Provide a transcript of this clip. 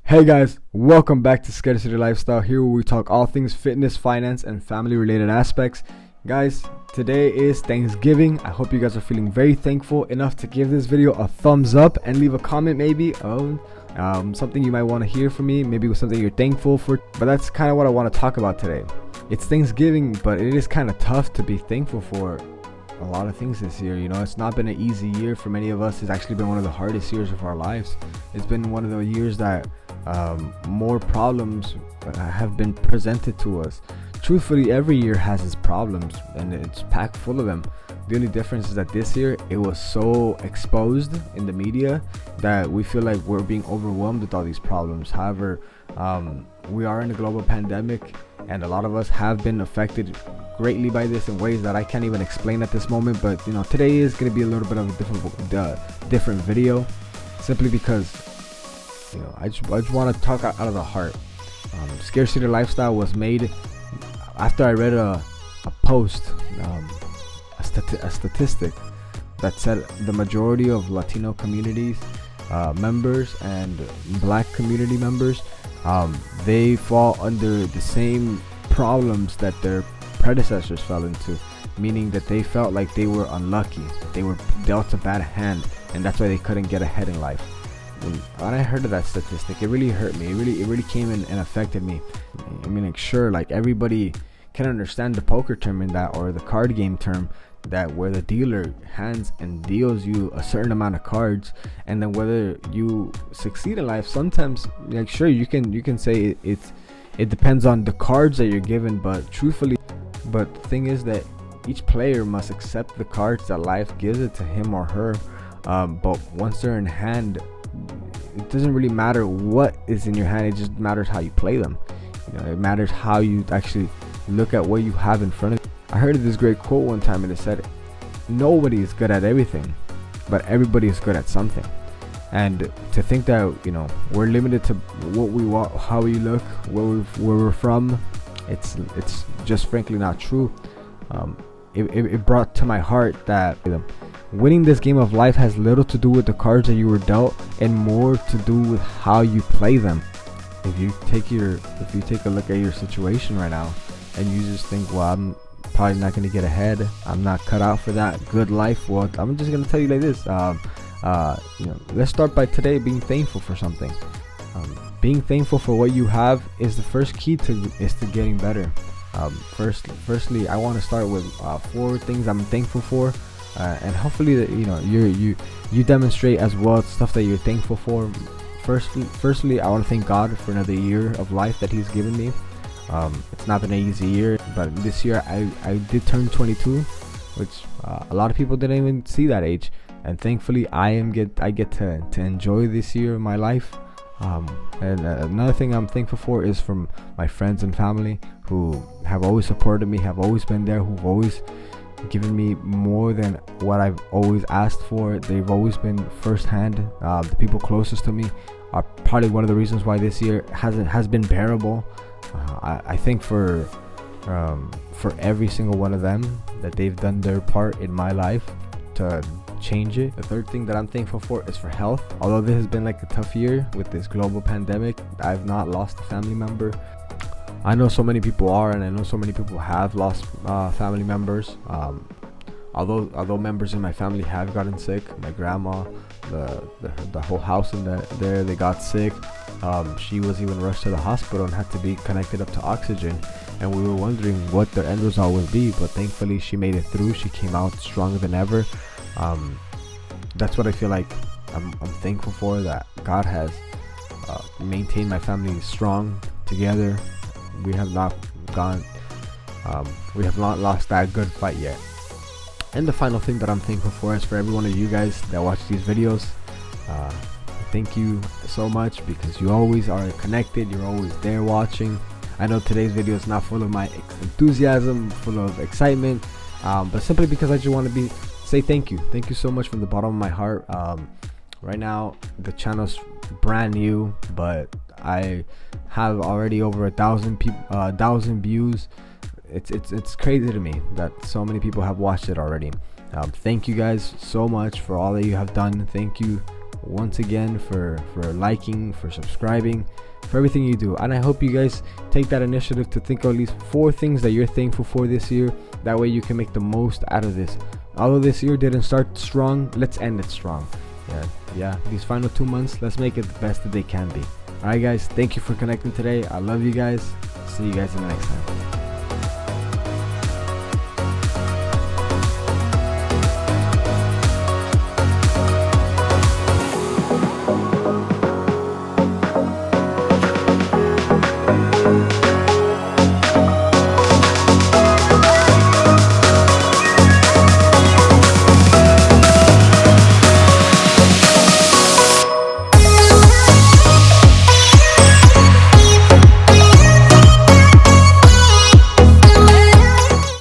Hey guys, welcome back to Scarcity Lifestyle, here where we talk all things fitness, finance, and family related aspects. Guys, today is Thanksgiving. I hope you guys are feeling very thankful enough to give this video a thumbs up and leave a comment maybe of something you might want to hear from me, maybe with something you're thankful for. But that's kind of what I want to talk about today. It's Thanksgiving, but it is kind of tough to be thankful for a lot of things this year. You know, it's not been an easy year for many of us. It's actually been one of the hardest years of our lives. It's been one of the years that more problems have been presented to us. Truthfully, every year has its problems and it's packed full of them. The only difference is that this year it was so exposed in the media that we feel like we're being overwhelmed with all these problems. However, we are in a global pandemic and a lot of us have been affected greatly by this in ways that I can't even explain at this moment. But you know, today is going to be a little bit of a different video, simply because, you know, I just want to talk out of the heart. Scarcity Lifestyle was made after I read a post, a statistic that said the majority of Latino communities members and Black community members, they fall under the same problems that their predecessors fell into, meaning that they felt like they were unlucky, they were dealt a bad hand, and that's why they couldn't get ahead in life. When I heard of that statistic, it really hurt me. It really came in and affected me. I mean, like, sure, like, everybody can understand the poker term in that, or the card game term, that where the dealer hands and deals you a certain amount of cards, and then whether you succeed in life, sometimes, like, sure, you can say it depends on the cards that you're given, but truthfully, the thing is that each player must accept the cards that life gives it to him or her. But once they're in hand, it doesn't really matter what is in your hand. It just matters how you play them. You know, it matters how you actually look at what you have in front of you. I heard this great quote one time, and it said, nobody is good at everything, but everybody is good at something. And to think that, you know, we're limited to what we want, how we look, where we're from, it's just frankly not true. It brought to my heart that winning this game of life has little to do with the cards that you were dealt, and more to do with how you play them. If you take a look at your situation right now, and you just think, well, I'm probably not going to get ahead, I'm not cut out for that good life, well, I'm just going to tell you like this. You know, let's start by today being thankful for something. Being thankful for what you have is the first key to getting better. Firstly, I want to start with 4 things I'm thankful for, and hopefully that, you know, you demonstrate as well stuff that you're thankful for. Firstly, I want to thank God for another year of life that He's given me. It's not been an easy year, but this year I did turn 22, which a lot of people didn't even see that age, and thankfully I get to enjoy this year of my life. And another thing I'm thankful for is from my friends and family who have always supported me, have always been there, who've always given me more than what I've always asked for. They've always been firsthand. The people closest to me are probably one of the reasons why this year has been bearable. I think for every single one of them, that they've done their part in my life to change it. The third thing that I'm thankful for is for health. Although this has been like a tough year with this global pandemic, I've not lost a family member. I know so many people are, and I know so many people have lost family members. Although members in my family have gotten sick, my grandma, the whole house in there, they got sick. She was even rushed to the hospital and had to be connected up to oxygen, and we were wondering what the end result would be, but thankfully she made it through. She came out stronger than ever. That's what I feel like I'm thankful for, that God has maintained my family strong together. We have not lost that good fight yet. And the final thing that I'm thankful for is for every one of you guys that watch these videos. Thank you so much, because you always are connected, you're always there watching. I know today's video is not full of my enthusiasm, full of excitement, but simply because I just want to say thank you so much from the bottom of my heart. Right now the channel's brand new, but I have already over 1,000 views. It's crazy to me that so many people have watched it already. Thank you guys so much for all that you have done. Thank you once again for liking, for subscribing, for everything you do. And I hope you guys take that initiative to think of at least 4 things that you're thankful for this year. That way you can make the most out of this. Although this year didn't start strong, let's end it strong. Yeah, these final 2 months, let's make it the best that they can be. Alright guys, thank you for connecting today. I love you guys. See you guys in the next time.